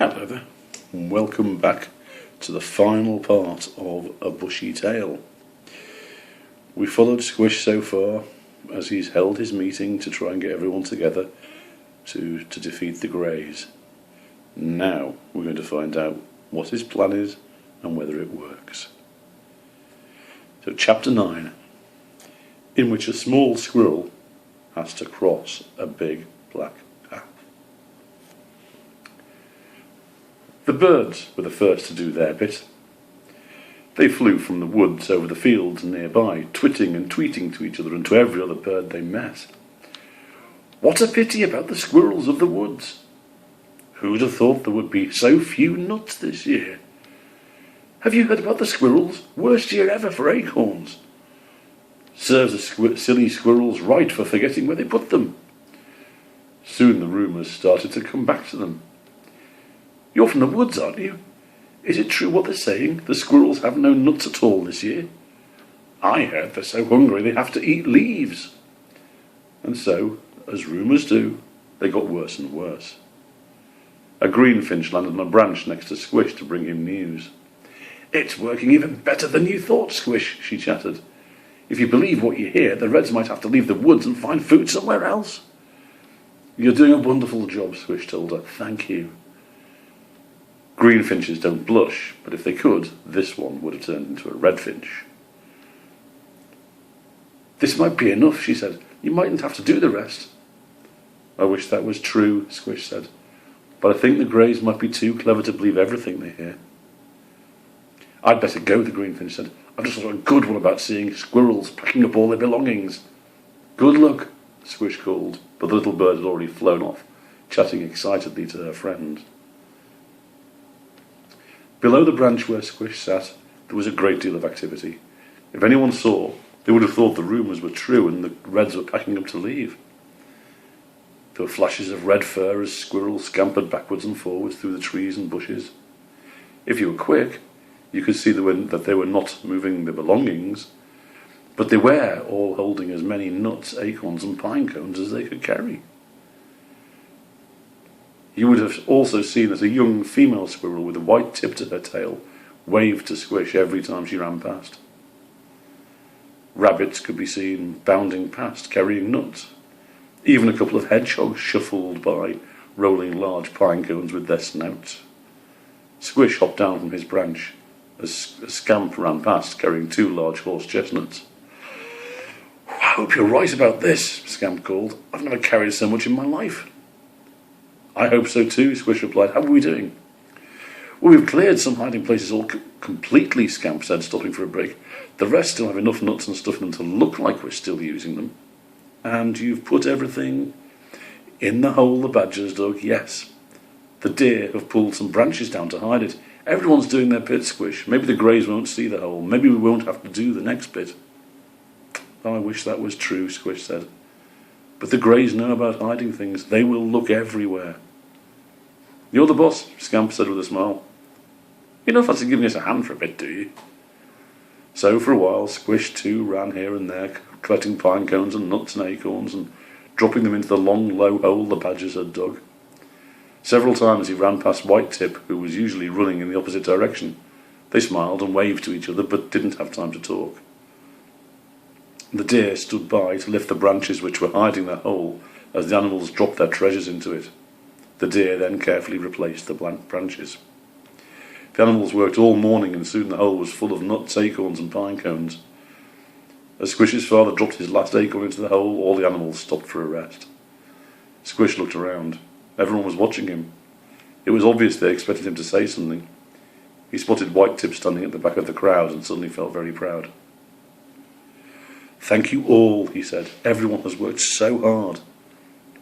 Hello there, and welcome back to the final part of A Bushy Tale. We followed Squish so far as he's held his meeting to try and get everyone together to defeat the Greys. Now we're going to find out what his plan is and whether it works. So chapter 9, in which a small squirrel has to cross a big black path. The birds were the first to do their bit. They flew from the woods over the fields nearby, twitting and tweeting to each other and to every other bird they met. What a pity about the squirrels of the woods! Who'd have thought there would be so few nuts this year? Have you heard about the squirrels? Worst year ever for acorns. Serves the silly squirrels right for forgetting where they put them. Soon the rumours started to come back to them. You're from the woods, aren't you? Is it true what they're saying? The squirrels have no nuts at all this year. I heard they're so hungry they have to eat leaves. And so, as rumours do, they got worse and worse. A greenfinch landed on a branch next to Squish to bring him news. It's working even better than you thought, Squish, she chattered. If you believe what you hear, the Reds might have to leave the woods and find food somewhere else. You're doing a wonderful job, Squish told her. Thank you. Greenfinches don't blush, but if they could, this one would have turned into a redfinch. This might be enough, she said. You mightn't have to do the rest. I wish that was true, Squish said. But I think the Greys might be too clever to believe everything they hear. I'd better go, the greenfinch said. I've just thought a good one about seeing squirrels packing up all their belongings. Good luck, Squish called, but the little bird had already flown off, chatting excitedly to her friend. Below the branch where Squish sat, there was a great deal of activity. If anyone saw, they would have thought the rumours were true and the Reds were packing up to leave. There were flashes of red fur as squirrels scampered backwards and forwards through the trees and bushes. If you were quick, you could see that they were not moving their belongings, but they were all holding as many nuts, acorns and pine cones as they could carry. You would have also seen that a young female squirrel with a white tip to her tail waved to Squish every time she ran past. Rabbits could be seen bounding past, carrying nuts. Even a couple of hedgehogs shuffled by, rolling large pine cones with their snouts. Squish hopped down from his branch as a scamp ran past, carrying 2 large horse chestnuts. I hope you're right about this, Scamp called. I've never carried so much in my life. I hope so too, Squish replied. How are we doing? Well, we've cleared some hiding places all completely, Scamp said, stopping for a break. The rest still have enough nuts and stuff in them to look like we're still using them. And you've put everything in the hole the badgers dug, yes. The deer have pulled some branches down to hide it. Everyone's doing their bit, Squish. Maybe the Greys won't see the hole. Maybe we won't have to do the next bit. I wish that was true, Squish said. But the Greys know about hiding things. They will look everywhere. You're the boss, Scamp said with a smile. You don't fancy giving us a hand for a bit, do you? So for a while, Squish too ran here and there, collecting pine cones and nuts and acorns and dropping them into the long, low hole the badgers had dug. Several times he ran past White Tip, who was usually running in the opposite direction. They smiled and waved to each other, but didn't have time to talk. The deer stood by to lift the branches which were hiding the hole as the animals dropped their treasures into it. The deer then carefully replaced the blank branches. The animals worked all morning and soon the hole was full of nuts, acorns and pine cones. As Squish's father dropped his last acorn into the hole, all the animals stopped for a rest. Squish looked around. Everyone was watching him. It was obvious they expected him to say something. He spotted White Tip standing at the back of the crowd and suddenly felt very proud. Thank you all, he said. Everyone has worked so hard.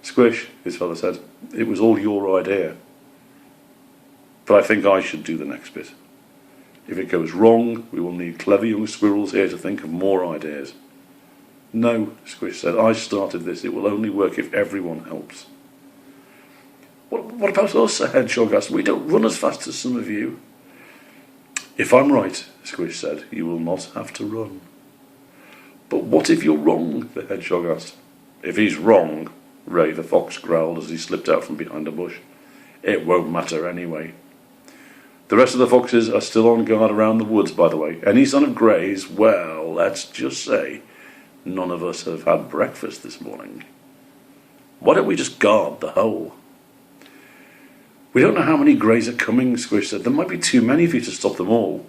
Squish, his father said, it was all your idea. But I think I should do the next bit. If it goes wrong, we will need clever young squirrels here to think of more ideas. No, Squish said, I started this. It will only work if everyone helps. What about us, a hedgehog asked. We don't run as fast as some of you. If I'm right, Squish said, you will not have to run. But what if you're wrong, the hedgehog asked. If he's wrong, Ray the fox growled as he slipped out from behind a bush. It won't matter anyway. The rest of the foxes are still on guard around the woods, by the way. Any sign of greys, well, let's just say none of us have had breakfast this morning. Why don't we just guard the hole? We don't know how many greys are coming, Squish said. There might be too many for you to stop them all.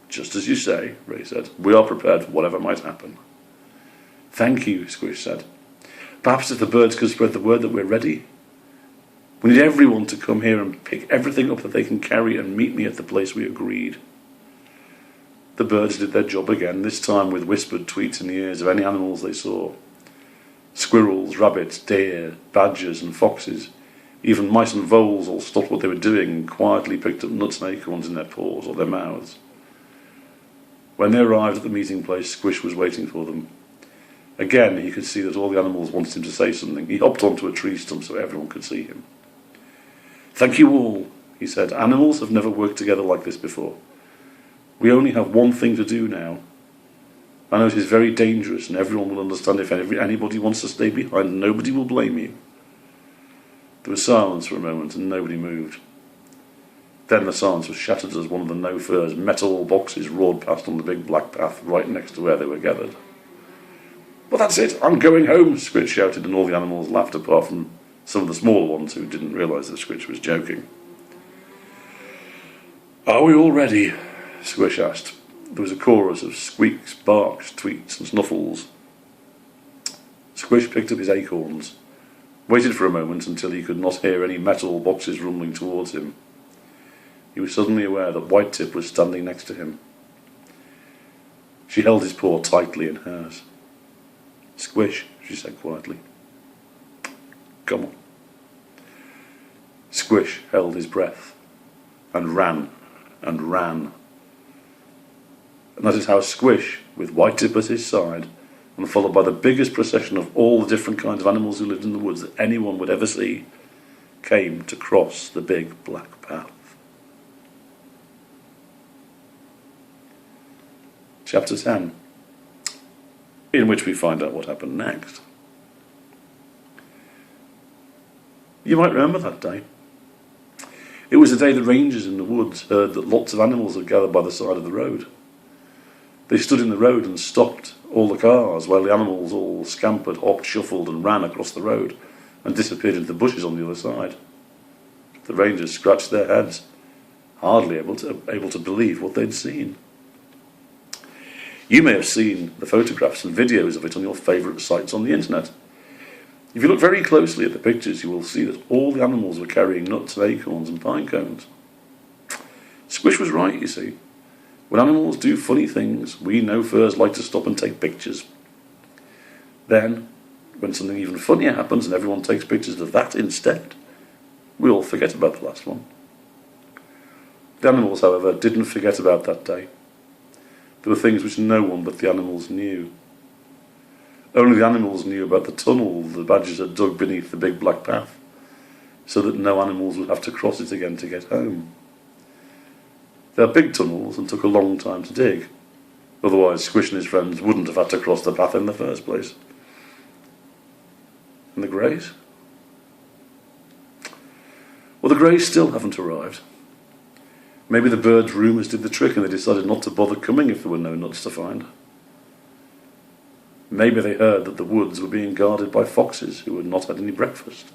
Just as you say, Ray said. We are prepared for whatever might happen. Thank you, Squish said. Perhaps if the birds could spread the word that we're ready. We need everyone to come here and pick everything up that they can carry and meet me at the place we agreed. The birds did their job again, this time with whispered tweets in the ears of any animals they saw. Squirrels, rabbits, deer, badgers and foxes, even mice and voles all stopped what they were doing and quietly picked up nuts and acorns in their paws or their mouths. When they arrived at the meeting place, Squish was waiting for them. Again, he could see that all the animals wanted him to say something. He hopped onto a tree stump so everyone could see him. Thank you all, he said. Animals have never worked together like this before. We only have one thing to do now. I know it is very dangerous and everyone will understand if anybody wants to stay behind. Nobody will blame you. There was silence for a moment and nobody moved. Then the silence was shattered as one of the no-furs metal boxes roared past on the big black path right next to where they were gathered. Well, that's it. I'm going home, Squish shouted, and all the animals laughed apart from some of the smaller ones who didn't realise that Squish was joking. Are we all ready? Squish asked. There was a chorus of squeaks, barks, tweets and snuffles. Squish picked up his acorns, waited for a moment until he could not hear any metal boxes rumbling towards him. He was suddenly aware that White Tip was standing next to him. She held his paw tightly in hers. Squish, she said quietly. Come on. Squish held his breath and ran and ran. And that is how Squish, with White Tip at his side, and followed by the biggest procession of all the different kinds of animals who lived in the woods that anyone would ever see, came to cross the big black path. Chapter 10, in which we find out what happened next. You might remember that day. It was the day the rangers in the woods heard that lots of animals had gathered by the side of the road. They stood in the road and stopped all the cars while the animals all scampered, hopped, shuffled and ran across the road and disappeared into the bushes on the other side. The rangers scratched their heads, hardly able to believe what they'd seen. You may have seen the photographs and videos of it on your favourite sites on the internet. If you look very closely at the pictures, you will see that all the animals were carrying nuts and acorns and pine cones. Squish was right, you see. When animals do funny things, we no-furs like to stop and take pictures. Then, when something even funnier happens and everyone takes pictures of that instead, we all forget about the last one. The animals, however, didn't forget about that day. There were things which no one but the animals knew. Only the animals knew about the tunnel the badgers had dug beneath the big black path, so that no animals would have to cross it again to get home. They are big tunnels and took a long time to dig. Otherwise, Squish and his friends wouldn't have had to cross the path in the first place. And the greys? Well, the greys still haven't arrived. Maybe the birds' rumours did the trick and they decided not to bother coming if there were no nuts to find. Maybe they heard that the woods were being guarded by foxes who had not had any breakfast.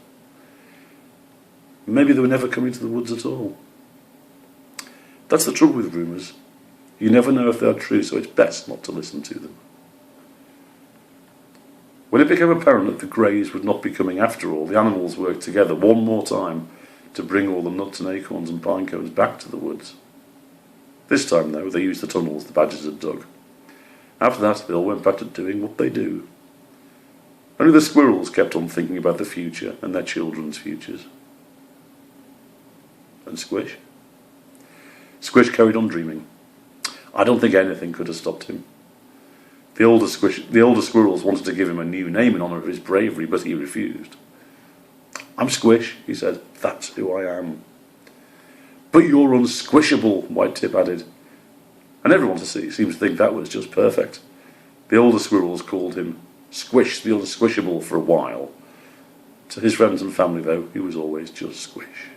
Maybe they were never coming to the woods at all. That's the trouble with rumours. You never know if they are true, so it's best not to listen to them. When it became apparent that the greys would not be coming after all, the animals worked together one more time to bring all the nuts and acorns and pine cones back to the woods. This time, though, they used the tunnels the badgers had dug. After that, they all went back to doing what they do. Only the squirrels kept on thinking about the future and their children's futures. And Squish? Squish carried on dreaming. I don't think anything could have stopped him. The older squirrels wanted to give him a new name in honour of his bravery, but he refused. I'm Squish, he said. That's who I am. But you're unsquishable, White Tip added. And everyone seemed to think that was just perfect. The older squirrels called him Squish the Unsquishable for a while, To his friends and family, though, he was always just Squish.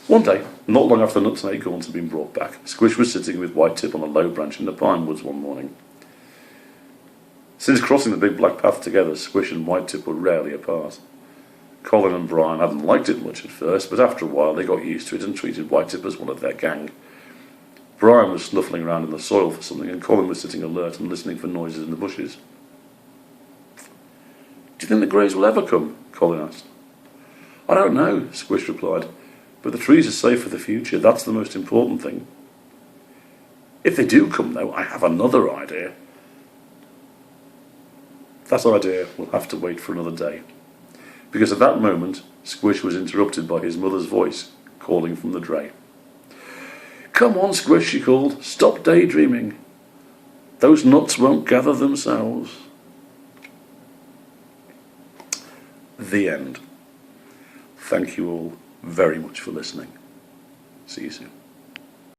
One day, not long after the nuts and acorns had been brought back, Squish was sitting with White Tip on a low branch in the pine woods one morning. Since crossing the big black path together, Squish and White Tip were rarely apart. Colin and Brian hadn't liked it much at first, but after a while they got used to it and treated White Tip as one of their gang. Brian was snuffling around in the soil for something, and Colin was sitting alert and listening for noises in the bushes. "Do you think the Greys will ever come?" Colin asked. "I don't know," Squish replied, "but the trees are safe for the future. That's the most important thing." "If they do come, though, I have another idea." That idea will have to wait for another day, because at that moment Squish was interrupted by his mother's voice calling from the dray. "Come on, Squish," she called. "Stop daydreaming. Those nuts won't gather themselves." The end. Thank you all very much for listening. See you soon.